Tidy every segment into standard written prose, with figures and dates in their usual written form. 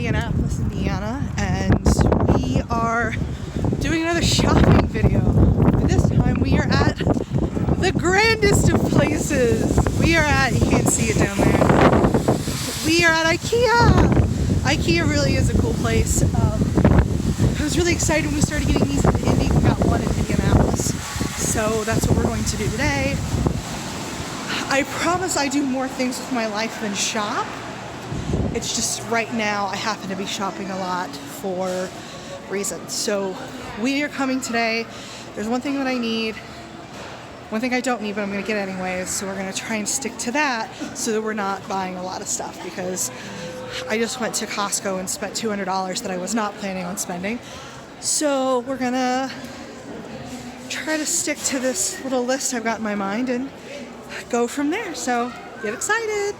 Indianapolis, Indiana, and we are doing another shopping video. But this time we are at the grandest of places. We are at, you can't see it down there, we are at Ikea. Ikea really is a cool place. I was really excited when we started getting these in Indy. We got one in Indianapolis. So that's what we're going to do today. I promise I do more things with my life than shop. It's just right now I happen to be shopping a lot for reasons. So we are coming today. There's one thing that I need, one thing I don't need, but I'm going to get anyways. So we're going to try and stick to that so that we're not buying a lot of stuff, because I just went to Costco and spent $200 that I was not planning on spending. So we're going to try to stick to this little list I've got in my mind and go from there. So get excited.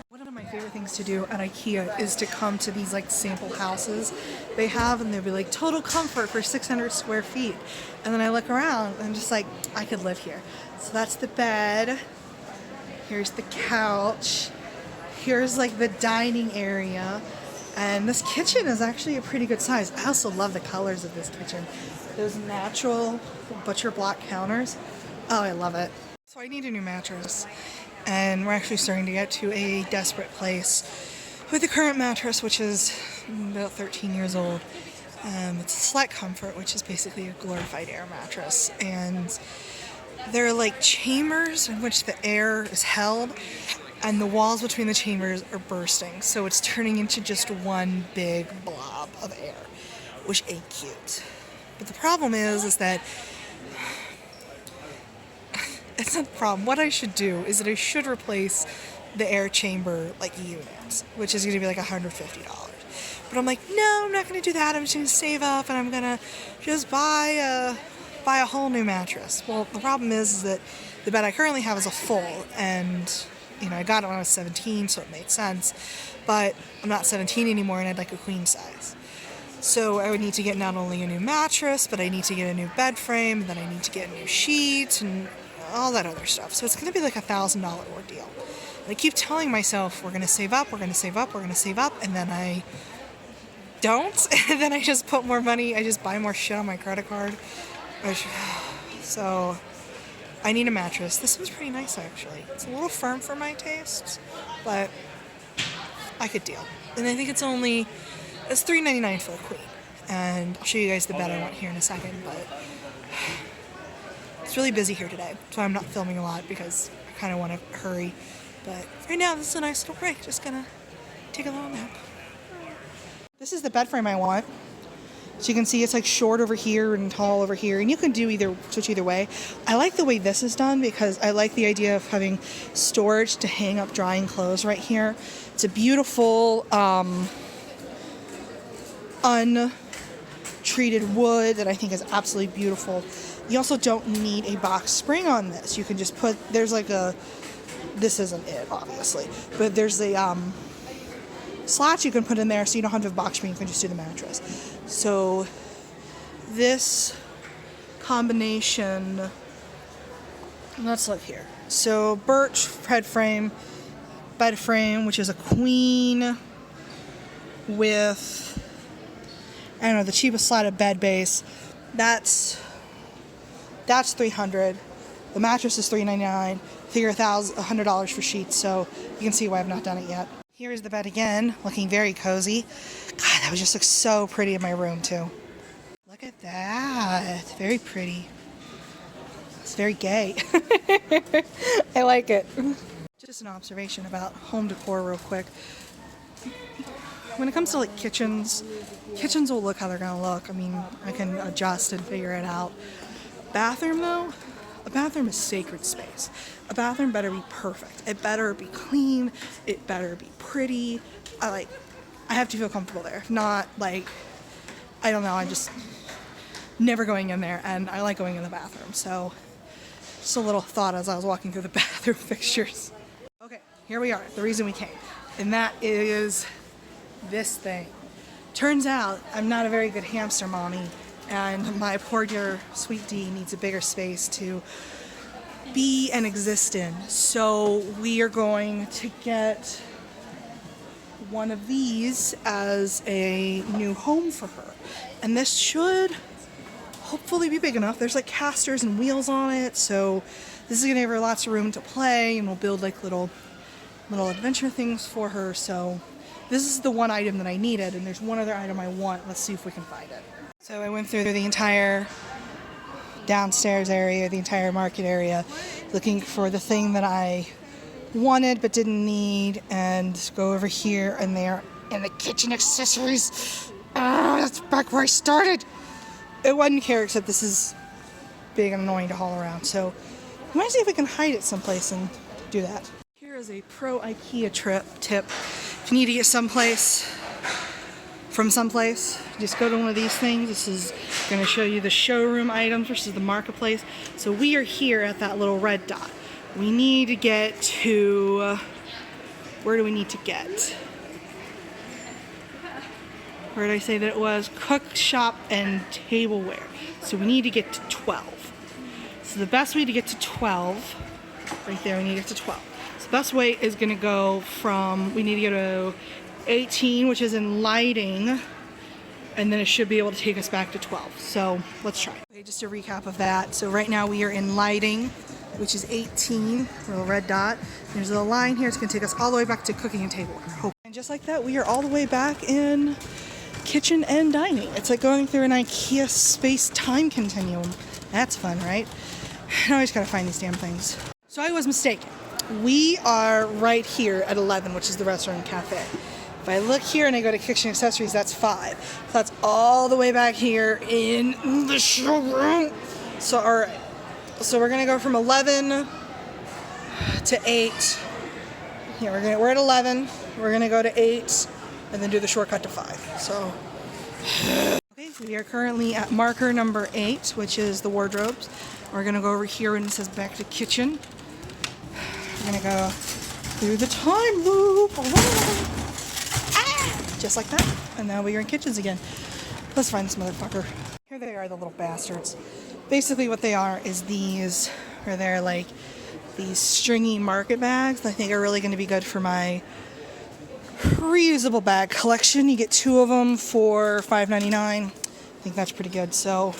One of my favorite things to do at Ikea is to come to these like sample houses they have, and they'll be like total comfort for 600 square feet. And then I look around and I'm just like, I could live here. So that's the bed. Here's the couch. Here's like the dining area. And this kitchen is actually a pretty good size. I also love the colors of this kitchen. Those natural butcher block counters. Oh, I love it. So I need a new mattress. And we're actually starting to get to a desperate place with the current mattress, which is about 13 years old. It's a Select Comfort, which is basically a glorified air mattress. And there are like chambers in which the air is held, and the walls between the chambers are bursting. So it's turning into just one big blob of air, which ain't cute. But the problem is that it's not the problem. What I should do is that I should replace the air chamber like units, which is going to be like $150. But I'm like, no, I'm not going to do that. I'm just going to save up and I'm going to just buy a whole new mattress. Well, the problem is that the bed I currently have is a full, and you know, I got it when I was 17, so it made sense. But I'm not 17 anymore, and I'd like a queen size. So I would need to get not only a new mattress, but I need to get a new bed frame, and then I need to get a new sheet and all that other stuff. So it's going to be like $1,000 ordeal. And I keep telling myself, we're going to save up, we're going to save up, we're going to save up, and then I don't. And then I just put more money, I just buy more shit on my credit card. So I need a mattress. This one's pretty nice, actually. It's a little firm for my tastes, but I could deal. And I think it's $3.99 for a queen. And I'll show you guys the bed I want here in a second, but it's really busy here today, so I'm not filming a lot because I kind of want to hurry. But right now, this is a nice little break. Just gonna take a little nap. This is the bed frame I want. So you can see it's like short over here and tall over here, and you can switch either way. I like the way this is done because I like the idea of having storage to hang up drying clothes right here. It's a beautiful untreated wood that I think is absolutely beautiful. You also don't need a box spring on this. You can just put, there's like this isn't it obviously, but there's a slot you can put in there so you don't have to have a box spring, you can just do the mattress. So this combination, let's look here. So birch bed frame, which is a queen with, I don't know, the cheapest slatted bed base. That's $300. The mattress is $399. Figure $100 for sheets, so you can see why I've not done it yet. Here's the bed again, looking very cozy. God, that would just look so pretty in my room too. Look at that, very pretty. It's very gay. I like it. Just an observation about home decor real quick. When it comes to like kitchens will look how they're gonna look. I mean, I can adjust and figure it out. Bathroom though, a bathroom is sacred space. A bathroom better be perfect. It better be clean. It better be pretty. I have to feel comfortable there. If not, like, I don't know, I'm just never going in there, and I like going in the bathroom. So just a little thought as I was walking through the bathroom fixtures. Okay, here we are, the reason we came. And that is this thing. Turns out I'm not a very good hamster mommy, and my poor dear sweet D needs a bigger space to be and exist in. So we are going to get one of these as a new home for her. And this should hopefully be big enough. There's like casters and wheels on it, so this is gonna give her lots of room to play, and we'll build like little adventure things for her. So this is the one item that I needed, and there's one other item I want. Let's see if we can find it. So I went through the entire downstairs area, the entire market area, looking for the thing that I wanted but didn't need, and go over here and there in the kitchen accessories. That's back where I started. It wasn't care, except this is big and annoying to haul around. So I might see if we can hide it someplace and do that. Here is a pro Ikea tip. If you need to get someplace from someplace, just go to one of these things. This is going to show you the showroom items versus the marketplace. So we are here at that little red dot. We need to get to, where do we need to get? Where did I say that it was? Cook, shop, and tableware. So we need to get to 12. So the best way to get to 12, right there, we need to get to 12. So the best way is going to go from, we need to go to 18, which is in lighting, and then it should be able to take us back to 12. So let's try. Okay, just a recap of that. So right now we are in lighting, which is 18, little red dot. There's a line here. It's going to take us all the way back to cooking and tableware. And just like that, we are all the way back in kitchen and dining. It's like going through an IKEA space-time continuum. That's fun, right? I always gotta find these damn things. So I was mistaken. We are right here at 11, which is the restaurant and cafe. If I look here and I go to kitchen accessories, that's 5. So that's all the way back here in the showroom. So, all right. So we're gonna go from 11 to 8. Here, we're at 11. We're gonna go to 8 and then do the shortcut to 5. So, okay, so we are currently at marker number 8, which is the wardrobes. We're gonna go over here and it says back to kitchen. We're gonna go through the time loop. Just like that. And now we are in kitchens again. Let's find this motherfucker. Here they are, the little bastards. Basically what they are is these, or they're like these stringy market bags that I think are really going to be good for my reusable bag collection. You get 2 of them for $5.99. I think that's pretty good. So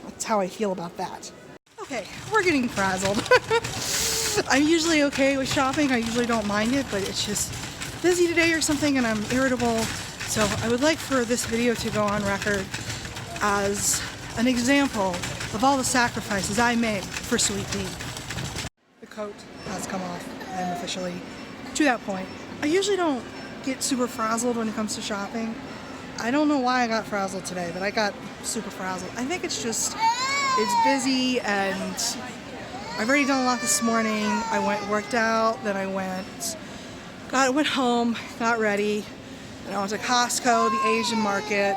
that's how I feel about that. Okay, we're getting frazzled. I'm usually okay with shopping. I usually don't mind it, but it's just busy today or something and I'm irritable. So I would like for this video to go on record as an example of all the sacrifices I made for Sweet Pea. The coat has come off. I'm officially to that point. I usually don't get super frazzled when it comes to shopping. I don't know why I got frazzled today, but I got super frazzled. I think it's just, it's busy and I've already done a lot this morning. I worked out, then I went home, got ready, and I went to Costco, the Asian market.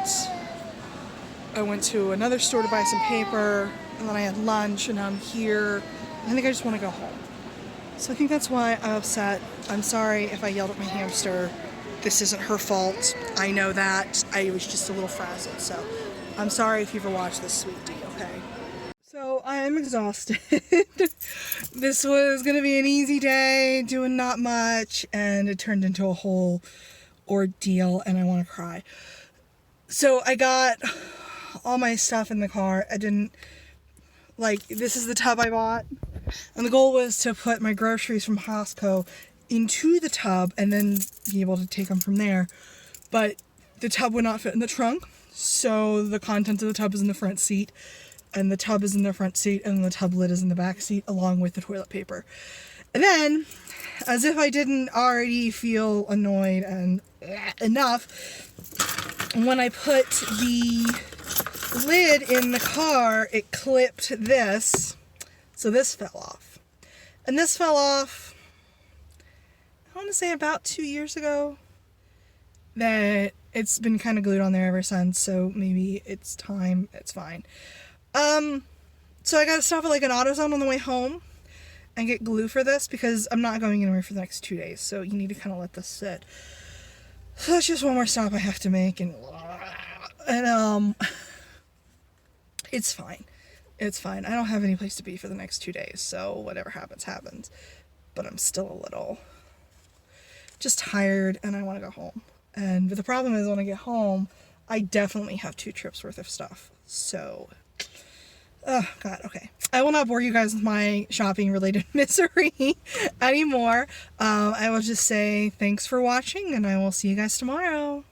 I went to another store to buy some paper, and then I had lunch, and now I'm here. I think I just want to go home. So I think that's why I'm upset. I'm sorry if I yelled at my hamster. This isn't her fault. I know that. I was just a little frazzled, so I'm sorry if you ever watched this, Sweet Pea, okay? So I am exhausted. This was going to be an easy day, doing not much, and it turned into a whole ordeal, and I want to cry. So I got all my stuff in the car. I didn't, like, this is the tub I bought, and the goal was to put my groceries from Costco into the tub and then be able to take them from there, but the tub would not fit in the trunk, so the contents of the tub is in the front seat, and the tub is in the front seat, and the tub lid is in the back seat, along with the toilet paper. And then, as if I didn't already feel annoyed and enough, when I put the lid in the car, it clipped this, so this fell off. And this fell off, I want to say about 2 years ago, that it's been kind of glued on there ever since, so maybe it's time, it's fine. So I gotta stop at like an AutoZone on the way home and get glue for this because I'm not going anywhere for the next 2 days, so you need to kind of let this sit. So that's just one more stop I have to make, and it's fine. It's fine. I don't have any place to be for the next 2 days, so whatever happens, happens. But I'm still a little just tired and I want to go home. And the problem is when I get home, I definitely have 2 trips worth of stuff. So, oh God, okay. I will not bore you guys with my shopping related misery anymore. I will just say thanks for watching and I will see you guys tomorrow.